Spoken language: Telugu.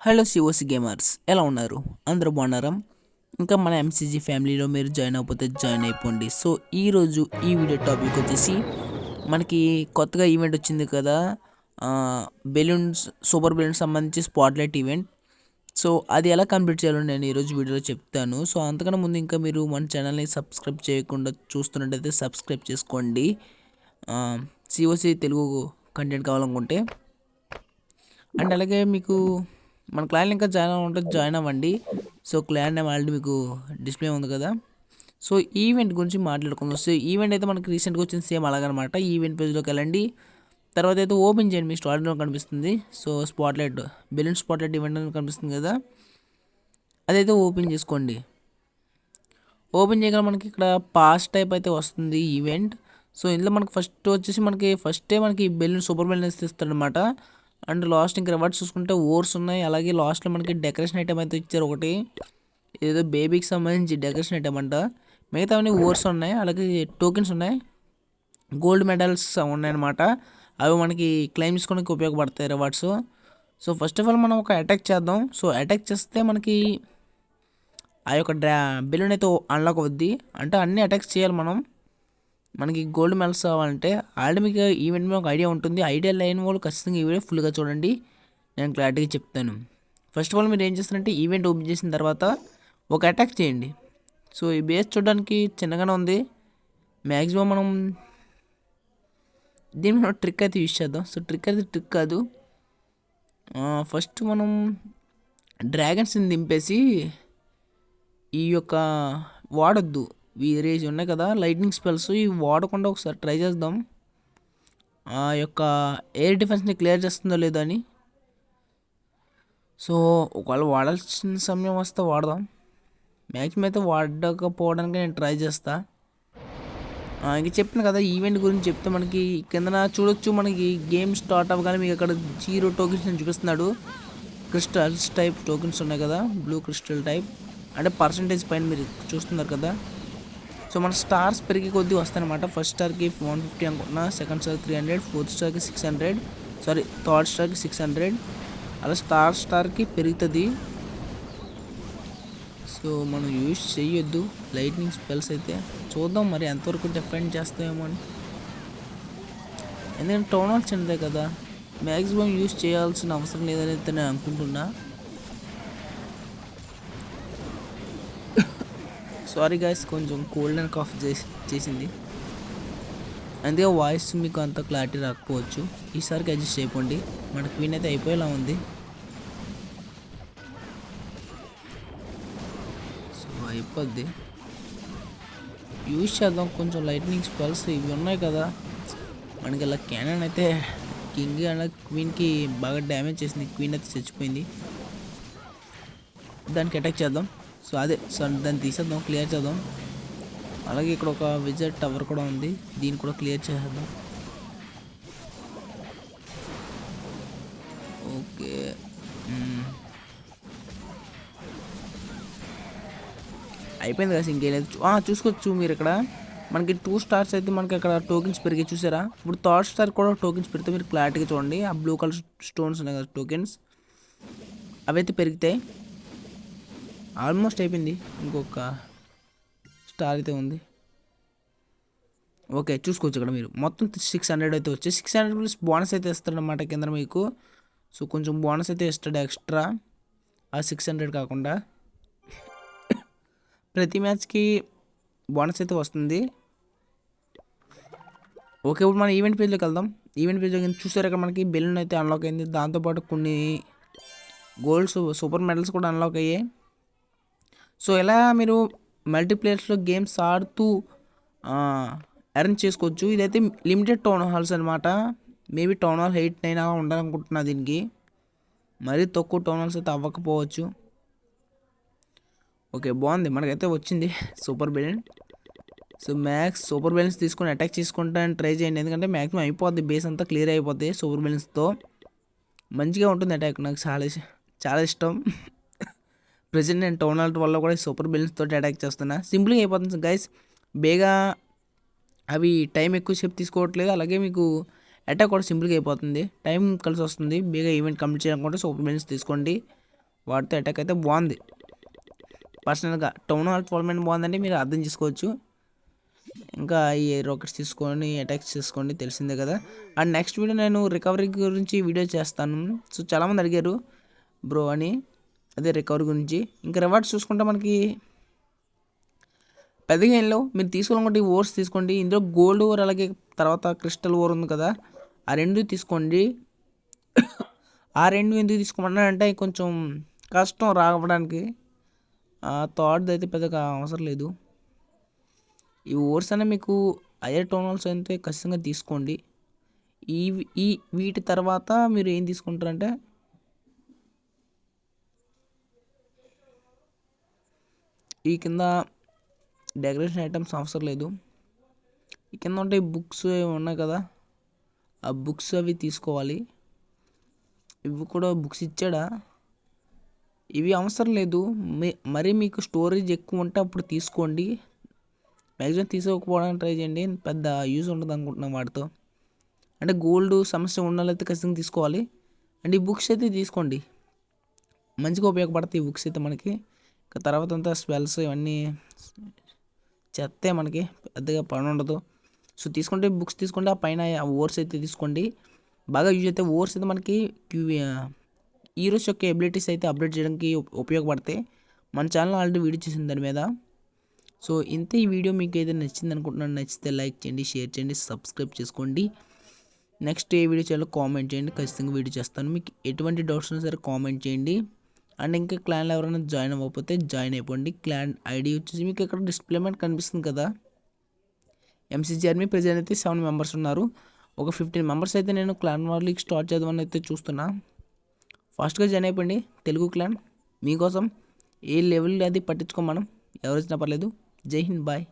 హలో సిఓసి గేమర్స్ ఎలా ఉన్నారు? అందరూ బాగున్నారా? ఇంకా మన ఎంసీజీ ఫ్యామిలీలో మీరు జాయిన్ అయిపోతే జాయిన్ అయిపోండి. సో ఈరోజు ఈ వీడియో టాపిక్ వచ్చేసి మనకి కొత్తగా ఈవెంట్ వచ్చింది కదా, బెలూన్స్ సూపర్ బెలూన్స్ సంబంధించి స్పాట్లైట్ ఈవెంట్. సో అది ఎలా కంప్లీట్ చేయాలో నేను ఈరోజు వీడియోలో చెప్తాను. సో అంతకన్నా ముందు ఇంకా మీరు మన ఛానల్ని సబ్స్క్రైబ్ చేయకుండా చూస్తున్నట్టయితే సబ్స్క్రైబ్ చేసుకోండి. సిఓసి తెలుగు కంటెంట్ కావాలనుకుంటే. అండ్ అలాగే మీకు మన క్లాన్ ఇంకా జాయిన్ అవ్వాలంటే జాయిన్ అవ్వండి. సో క్లాన్ నేమ్ ఆల్రెడీ మీకు డిస్ప్లే ఉంది కదా. సో ఈవెంట్ గురించి మాట్లాడుకుందాం. సో ఈవెంట్ అయితే మనకి రీసెంట్గా వచ్చింది సేమ్ అలాగనమాట. ఈవెంట్ పేజ్లోకి వెళ్ళండి, తర్వాత అయితే ఓపెన్ చేయండి. మీ స్టార్ట్లో కనిపిస్తుంది. So spotlight balloon spotlight event అని కనిపిస్తుంది కదా, అదైతే ఓపెన్ చేసుకోండి. ఓపెన్ చేయగా మనకి ఇక్కడ పాస్ టైప్ అయితే వస్తుంది ఈవెంట్. సో ఇందులో మనకి ఫస్ట్ వచ్చేసి మనకి బెలూన్ సూపర్ బెలూన్స్ ఇస్తాడనమాట. అండ్ లాస్ట్ ఇంకా రివార్డ్స్ చూసుకుంటే ఓర్స్ ఉన్నాయి. అలాగే లాస్ట్లో మనకి డెకరేషన్ ఐటమ్ అయితే ఇచ్చారు ఒకటి, ఏదో బేబీకి సంబంధించి డెకరేషన్ ఐటమ్ అంట. మిగతా అన్ని ఓర్స్ ఉన్నాయి, అలాగే టోకెన్స్ ఉన్నాయి, గోల్డ్ మెడల్స్ ఉన్నాయన్నమాట. అవి మనకి క్లెయిమ్ చేసుకోవడానికి ఉపయోగపడతాయి rewards. So first of all మనం ఒక అటాక్ చేద్దాం. సో అటాక్ చేస్తే మనకి ఆ యొక్క బెలూన్ అయితే అన్లాక్ అవుద్ది. అంటే అన్ని అటాక్స్ చేయాలి మనం, మనకి గోల్డ్ మెడల్స్ కావాలంటే. ఆల్రెడీ మీకు ఈవెంట్ మీద ఒక ఐడియా ఉంటుంది. ఐడియా లేని వాళ్ళు ఖచ్చితంగా ఈ వీడియో ఫుల్గా చూడండి, నేను క్లారిటీగా చెప్తాను. ఫస్ట్ ఆఫ్ ఆల్ మీరు ఏం చేస్తారంటే ఈవెంట్ ఓపెన్ చేసిన తర్వాత ఒక అటాక్ చేయండి. సో ఈ బేస్ చూడడానికి చిన్నగానే ఉంది. మ్యాక్సిమం మనం దీని మీద ట్రిక్ అయితే యూజ్ చేద్దాం. సో ట్రిక్ కాదు, ఫస్ట్ మనం డ్రాగన్స్ని దింపేసి ఈ యొక్క వాడొద్దు, రేజ్ ఉన్నాయి కదా లైట్నింగ్ స్పెల్స్, ఇవి వాడకుండా ఒకసారి ట్రై చేద్దాం. ఆ యొక్క ఎయిర్ డిఫెన్స్ని క్లియర్ చేస్తుందో లేదో అని. సో ఒకవేళ వాడాల్సిన సమయం వస్తే వాడదాం. మ్యాక్సిమం అయితే వాడకపోవడానికి నేను ట్రై చేస్తా. ఇంక చెప్పిన కదా ఈవెంట్ గురించి చెప్తే మనకి కిందన చూడొచ్చు, మనకి గేమ్ స్టార్ట్ అవ్వగానే మీకు అక్కడ 0 టోకెన్స్ అని చూపిస్తున్నాడు. క్రిస్టల్స్ టైప్ టోకెన్స్ ఉన్నాయి కదా, బ్లూ క్రిస్టల్ టైప్, అంటే పర్సంటేజ్ పైన మీరు చూస్తున్నారు కదా. సో మన స్టార్స్ పెరిగి కొద్దీ వస్తాయన్నమాట. ఫస్ట్ స్టార్కి 150 అనుకుంటున్నా, సెకండ్ స్టార్కి 300, ఫోర్త్ స్టార్కి 600, థర్డ్ స్టార్కి 600, అలా స్టార్కి పెరుగుతుంది. సో మనం యూజ్ చేయొద్దు లైట్నింగ్ స్పెల్స్ అయితే. చూద్దాం మరి ఎంతవరకు డిఫెండ్ చేస్తామేమో అని, ఎందుకంటే టౌన్ హాల్ చిన్నదే కదా, మ్యాక్సిమం యూజ్ చేయాల్సిన అవసరం లేదని అయితే నేను అనుకుంటున్నా. సారీ గైస్, కొంచెం కోల్డ్ అండ్ కాఫ్ చేసింది, అందుకే వాయిస్ మీకు అంత క్లారిటీ రాకపోవచ్చు. ఈసారికి అడ్జస్ట్ అయిపోండి. మన క్వీన్ అయితే అయిపోయేలా ఉంది. సో అయిపోద్ది, యూజ్ చేద్దాం. కొంచెం లైట్నింగ్ స్పెల్స్ ఇవి ఉన్నాయి కదా మనకి. ఇలా క్యానన్ అయితే కింగ్ అండ్ క్వీన్కి బాగా డ్యామేజ్ చేసింది. క్వీన్ అయితే చచ్చిపోయింది. దానికి అటాక్ చేద్దాం. సో దాన్ని తీసేద్దాం, క్లియర్ చేద్దాం. అలాగే ఇక్కడ ఒక విజిట్ టవర్ కూడా ఉంది, దీన్ని కూడా క్లియర్ చేసేద్దాం. ఓకే, అయిపోయింది కదా, ఇంకేం లేదు. చూసుకోవచ్చు మీరు ఇక్కడ మనకి 2 స్టార్స్ అయితే మనకి అక్కడ టోకెన్స్ పెరిగి చూసారా. ఇప్పుడు థర్డ్ స్టార్ కూడా టోకెన్స్ పెడితే మీరు క్లారిటీగా చూడండి. ఆ బ్లూ కలర్ స్టోన్స్ ఉన్నాయి కదా టోకెన్స్, అవైతే పెరుగుతాయి. ఆల్మోస్ట్ అయిపోయింది, ఇంకొక స్టార్ అయితే ఉంది. ఓకే చూసుకోవచ్చు ఇక్కడ మీరు మొత్తం 600 అయితే వచ్చాయి. 600 ప్లస్ బోనస్ అయితే ఇస్తాడనమాట కింద మీకు. సో కొంచెం బోనస్ అయితే ఇస్తాడు ఎక్స్ట్రా, ఆ 600 కాకుండా. ప్రతి మ్యాచ్కి బోనస్ అయితే వస్తుంది. ఓకే, ఇప్పుడు మనం ఈవెంట్ పేజ్లోకి వెళ్దాం. ఈవెంట్ పేజ్లో చూసారు ఇక్కడ మనకి బెలూన్ అయితే అన్లాక్ అయింది. దాంతోపాటు కొన్ని గోల్డ్ సూపర్ మెడల్స్ కూడా అన్లాక్ అయ్యాయి. సో ఇలా మీరు మల్టీప్లేయర్స్లో గేమ్స్ ఆడుతూ ఎర్న్ చేసుకోవచ్చు. ఇదైతే లిమిటెడ్ టౌన్ హాల్స్ అనమాట. మేబీ టౌన్ హాల్ 8, 9 అలా ఉండాలనుకుంటున్నా దీనికి. మరీ తక్కువ టౌన్ హాల్స్ అయితే అవ్వకపోవచ్చు. ఓకే బాగుంది, మనకైతే వచ్చింది super balloon. So max super balloons తీసుకొని అటాక్ చేసుకుంటాను ట్రై చేయండి, ఎందుకంటే మ్యాక్సిమం అయిపోద్ది, బేస్ అంతా క్లియర్ అయిపోద్ది సూపర్ బెలూన్స్తో. మంచిగా ఉంటుంది అటాక్, నాకు చాలా ఇష్టం. ప్రజెంట్ నేను టౌన్ హాల్ వల్ల కూడా సూపర్ బెలూన్స్ తోటి అటాక్ చేస్తున్నా. సింపుల్గా అయిపోతుంది గైస్, బేగా అవి టైం ఎక్కువసేపు తీసుకోవట్లేదు. అలాగే మీకు అటాక్ కూడా సింపుల్గా అయిపోతుంది, టైం కలిసి వస్తుంది. బేగా ఈవెంట్ కంప్లీట్ చేయాలనుకుంటే సూపర్ బెలూన్స్ తీసుకోండి. వాటితో అటాక్ అయితే బాగుంది. పర్సనల్గా టౌన్ హాల్ టోర్నమెంట్ బాగుందంటే మీరు అర్థం చేసుకోవచ్చు. ఇంకా ఈ రాకెట్స్ తీసుకొని అటాక్స్ చేసుకోండి, తెలిసిందే కదా. అండ్ నెక్స్ట్ వీడియో నేను రికవరీ గురించి వీడియో చేస్తాను. సో చాలామంది అడిగారు బ్రో అని, అదే రికవరీ గురించి. ఇంకా రివార్డ్స్ చూసుకుంటే మనకి పెద్దగా ఏం లేవు. మీరు తీసుకోవాలనుకుంటే ఓర్స్ తీసుకోండి. ఇందులో గోల్డ్ ఓర్ అలాగే తర్వాత క్రిస్టల్ ఓర్ ఉంది కదా, ఆ రెండు తీసుకోండి. ఆ రెండు ఎందుకు తీసుకోమన్నారంటే కొంచెం కష్టం రావడానికి. థర్డ్ అయితే పెద్దగా అవసరం లేదు. ఈ ఓర్స్ అనే మీకు హైయర్ టౌన్ హాల్స్ అయితే ఖచ్చితంగా తీసుకోండి. ఈ ఈ వీటి తర్వాత మీరు ఏం తీసుకుంటారంటే ఈ కింద డెకరేషన్ ఐటమ్స్ అవసరం లేదు. ఈ కింద ఉంటే బుక్స్ ఉన్నాయి కదా, ఆ బుక్స్ అవి తీసుకోవాలి. ఇవి కూడా బుక్స్ ఇచ్చాడా, ఇవి అవసరం లేదు. మరి మీకు స్టోరేజ్ ఎక్కువ ఉంటే అప్పుడు తీసుకోండి. మ్యాక్సిమం తీసుకోకపోవడానికి ట్రై చేయండి, పెద్ద యూజ్ ఉండదు అనుకుంటున్నాం వాటితో. అంటే గోల్డ్ సమస్య ఉన్నట్లయితే ఖచ్చితంగా తీసుకోవాలి. అండ్ ఈ బుక్స్ అయితే తీసుకోండి, మంచిగా ఉపయోగపడతాయి ఈ బుక్స్ అయితే మనకి. ఇంకా తర్వాత అంతా స్పెల్స్ ఇవన్నీ చెత్తే, మనకి పెద్దగా పని ఉండదు. సో తీసుకుంటే బుక్స్ తీసుకోండి. ఆ పైన ఓర్స్ అయితే తీసుకోండి, బాగా యూజ్ అయితే. ఓర్స్ అయితే మనకి హీరోస్ యొక్క ఎబిలిటీస్ అయితే అప్డేట్ చేయడానికి ఉపయోగపడతాయి. మన ఛానల్ ఆల్రెడీ వీడియో చేసింది దాని మీద. సో ఇంత ఈ వీడియో మీకు ఏదైనా నచ్చింది అనుకుంటున్నాను. నచ్చితే లైక్ చేయండి, షేర్ చేయండి, సబ్స్క్రైబ్ చేసుకోండి. నెక్స్ట్ ఏ వీడియో చేయాలో కామెంట్ చేయండి, ఖచ్చితంగా వీడియో చేస్తాను. మీకు ఎటువంటి డౌట్స్ ఉన్నా సరే కామెంట్ చేయండి. అండ్ ఇంకా క్లాన్లో ఎవరైనా జాయిన్ అవ్వకపోతే జాయిన్ అయిపోండి. క్లాన్ ఐడి వచ్చేసి మీకు ఇక్కడ డిస్ప్లేమెంట్ కనిపిస్తుంది కదా, ఎంసీజీ ఆర్మీ. ప్రెజెంట్ అయితే 7 మెంబర్స్ ఉన్నారు. ఒక 15 మెంబర్స్ అయితే నేను క్లాన్ వార్లీకి స్టార్ట్ చేద్దామని అయితే చూస్తున్నా. ఫాస్ట్గా జాయిన్ అయిపోండి. తెలుగు క్లాన్ మీకోసం. ఏ లెవెల్ అది పట్టించుకో మనం, ఎవరు వచ్చినా పర్లేదు. జై హింద్, బాయ్.